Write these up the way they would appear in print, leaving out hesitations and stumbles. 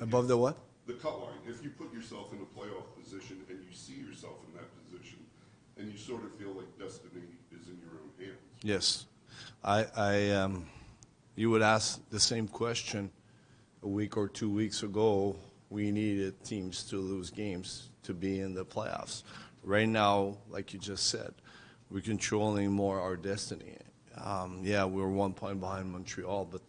Above the what? The cut line. If you put yourself in a playoff position and you see yourself in that position, and you sort of feel like destiny is in your own hands. Yes, you would ask the same question a week or 2 weeks ago. We needed teams to lose games to be in the playoffs. Right now, like you just said, we're controlling more our destiny. Yeah, we're 1 point behind Montreal, but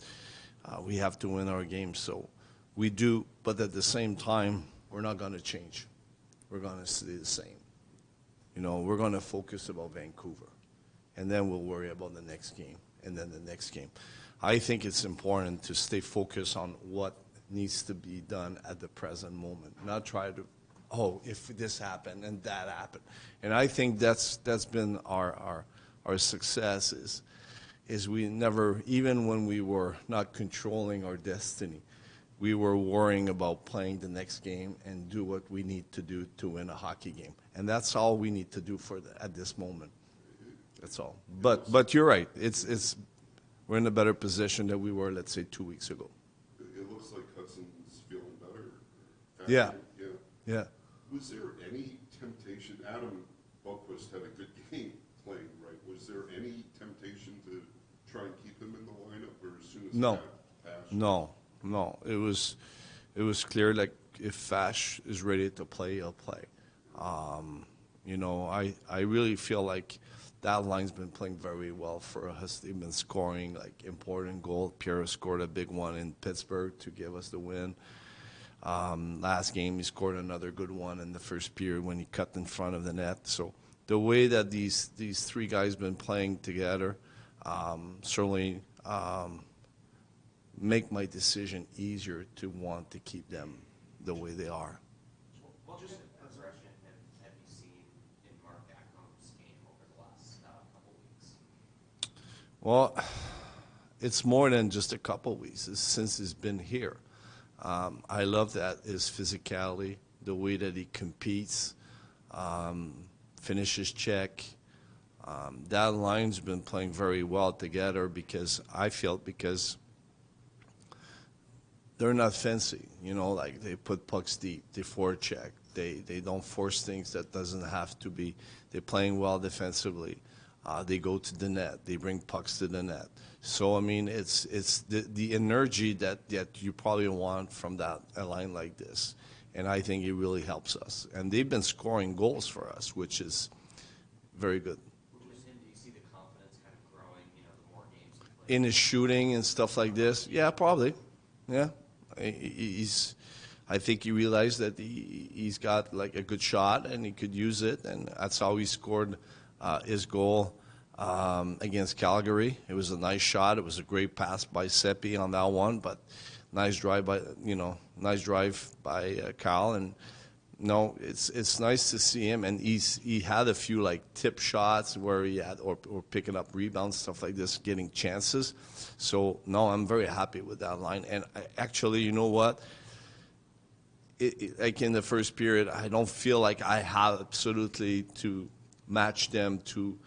we have to win our games. So we do, but at the same time, we're not going to change. We're going to stay the same. You know, we're going to focus about Vancouver, and then we'll worry about the next game, and then the next game. I think it's important to stay focused on what needs to be done at the present moment, not try to, oh, if this happened and that happened. And I think that's been our success is we never, even when we were not controlling our destiny, we were worrying about playing the next game and do what we need to do to win a hockey game. And that's all we need to do at this moment. That's all. But you're right. We're in a better position than we were, let's say, 2 weeks ago. It looks like Hudson's feeling better. Yeah. Yeah. Was there any temptation? Adam Buckquist had a good game playing, right? Was there any temptation to try and keep him in the lineup, or as soon as No. he got passed? No. It was clear, like, if Fash is ready to play, he'll play. You know, I really feel like that line's been playing very well for us. They've been scoring, like, important goals. Pierre scored a big one in Pittsburgh to give us the win. Last game, he scored another good one in the first period when he cut in front of the net. So the way that these three guys been playing together certainly make my decision easier to want to keep them the way they are. What just progression have you seen in Mark Ackham's game over the last couple weeks? Well, it's more than just a couple weeks. It's since he's been here. I love that his physicality, the way that he competes, finishes check. That line's been playing very well together because they're not fancy, you know, like they put pucks deep, they forecheck, they don't force things that doesn't have to be. They're playing well defensively. They go to the net, they bring pucks to the net. So I mean, it's the energy that you probably want from a line like this, and I think it really helps us. And they've been scoring goals for us, which is very good. Do you see the confidence kind of growing, you know, the more games you play? In his shooting and stuff like this, yeah, probably, yeah. I think he realized that he's got like a good shot and he could use it, and that's how he scored his goal against Calgary. It was a nice shot. It was a great pass by Seppi on that one, but nice drive by Kyle. And no, it's nice to see him. And he had a few like tip shots where he had or picking up rebounds, stuff like this, getting chances. So no, I'm very happy with that line. And actually, you know what? Like in the first period, I don't feel like I have absolutely to match them to,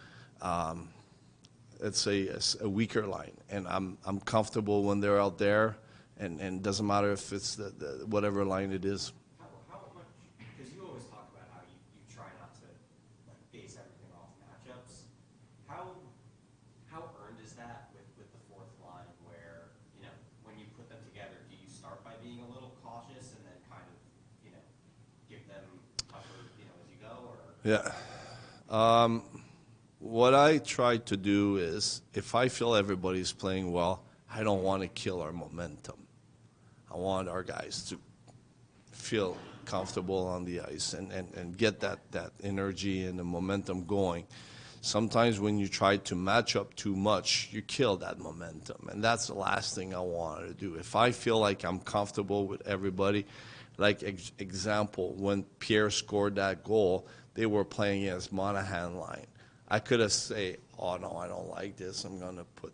let's say, a weaker line. And I'm comfortable when they're out there, and it doesn't matter if it's the whatever line it is. How much, because you always talk about how you try not to like base everything off matchups. How earned is that with the fourth line where, you know, when you put them together, do you start by being a little cautious and then kind of, you know, give them tougher, you know, as you go, or? Yeah. What I try to do is, if I feel everybody's playing well, I don't want to kill our momentum. I want our guys to feel comfortable on the ice and get that energy and the momentum going. Sometimes when you try to match up too much, you kill that momentum, and that's the last thing I want to do. If I feel like I'm comfortable with everybody, like example, when Pierre scored that goal, they were playing against Monahan line. I could have said, oh, no, I don't like this. I'm going to put,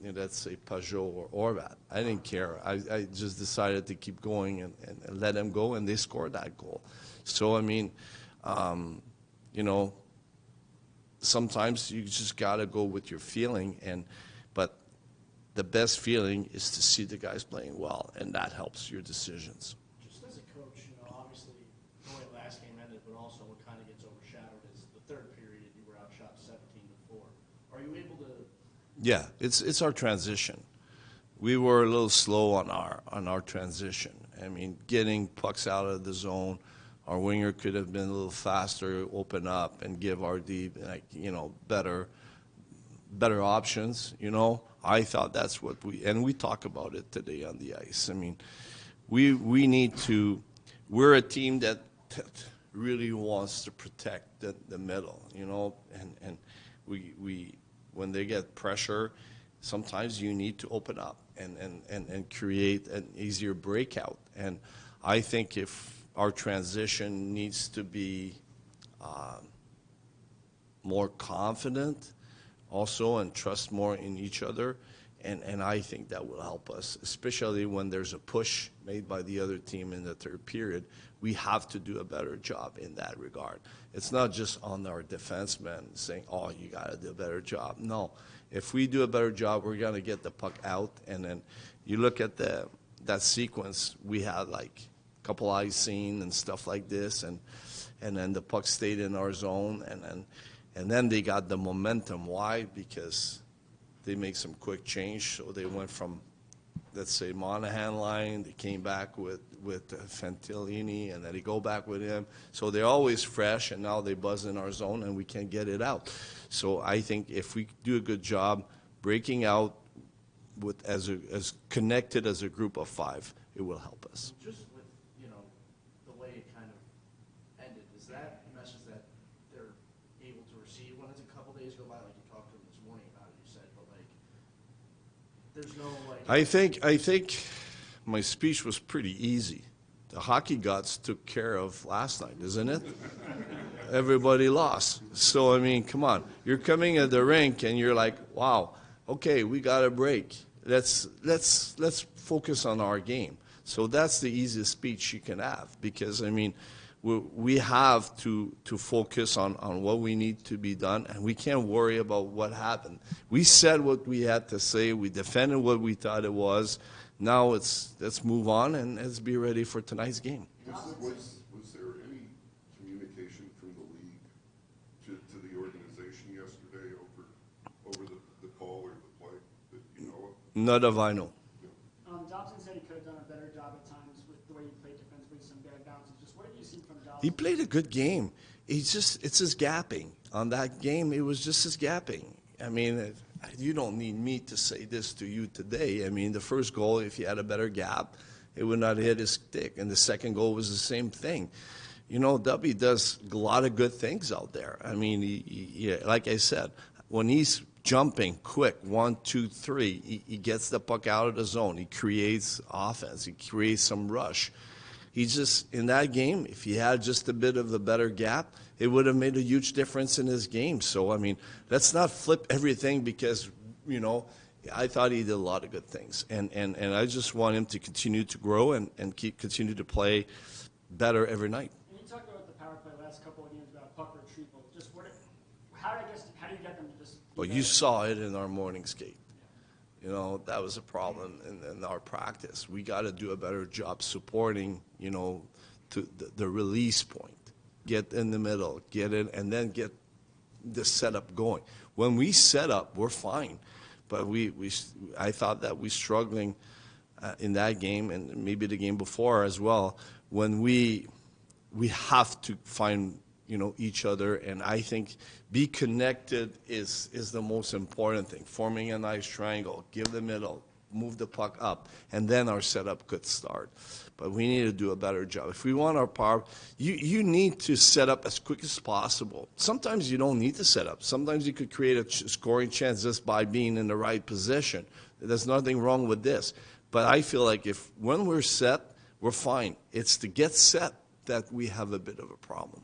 you know, let's say, Pajot or Orvat. I didn't care. I just decided to keep going and let them go, and they scored that goal. So, I mean, you know, sometimes you just got to go with your feeling, but the best feeling is to see the guys playing well, and that helps your decisions. Are you able to? Yeah, it's our transition. We were a little slow on our transition. I mean, getting pucks out of the zone, our winger could have been a little faster, open up, and give our D, like, better options. I thought that's what we talk about it today on the ice. I mean, we need to. We're a team that really wants to protect the middle. And we when they get pressure, sometimes you need to open up and create an easier breakout. And I think if our transition needs to be more confident also and trust more in each other, and I think that will help us, especially when there's a push made by the other team in the third period. We have to do a better job in that regard. It's not just on our defensemen saying, oh, you got to do a better job. No. If we do a better job, we're going to get the puck out. And then you look at that sequence, we had like a couple icing and stuff like this, and then the puck stayed in our zone, and then they got the momentum. Why? Because they make some quick change. So they went from, let's say, Monahan line. They came back with Fantilini, and then they go back with him. So they're always fresh, and now they buzz in our zone, and we can't get it out. So I think if we do a good job breaking out with as connected as a group of five, it will help us. Just with the way it kind of ended, is that a message that they're able to receive when it's a couple days go by, like you talked to them this morning about it, you said, but like there's no like. I think my speech was pretty easy. The hockey gods took care of last night, isn't it? Everybody lost. So I mean, come on. You're coming at the rink and you're like, wow, okay, we got a break. Let's focus on our game. So that's the easiest speech you can have, because I mean, we have to focus on what we need to be done, and we can't worry about what happened. We said what we had to say. We defended what we thought it was. Now let's move on and let's be ready for tonight's game. Was there any communication from the league to the organization yesterday over the call or the play that you know of? Not of I know. Dobson said he could have done a better job at times with the way he played defensively, some bad bounces. Just what have you seen from Dobson? He played a good game. It's his gapping. On that game, it was just his gapping. I mean, you don't need me to say this to you today. I mean, the first goal, if he had a better gap, it would not hit his stick. And the second goal was the same thing. Dubby does a lot of good things out there. I mean, he, like I said, when he's jumping quick, 1, 2, 3, he gets the puck out of the zone. He creates offense. He creates some rush. He just, in that game, if he had just a bit of a better gap, it would have made a huge difference in his game. So, I mean, let's not flip everything because, I thought he did a lot of good things. And I just want him to continue to grow and continue to play better every night. And you talked about the power play last couple of games about puck retrieval. Just how do you get them to just? But you saw it in our morning skate. That was a problem in our practice. We got to do a better job supporting, to the release point. Get in the middle, get in, and then get the setup going. When we set up, we're fine. But I thought that we struggling in that game and maybe the game before as well. When we have to find each other, and I think be connected is the most important thing. Forming a nice triangle, give the middle, move the puck up, and then our setup could start. But we need to do a better job. If we want our power, you need to set up as quick as possible. Sometimes you don't need to set up. Sometimes you could create a scoring chance just by being in the right position. There's nothing wrong with this. But I feel like when we're set, we're fine. It's to get set that we have a bit of a problem.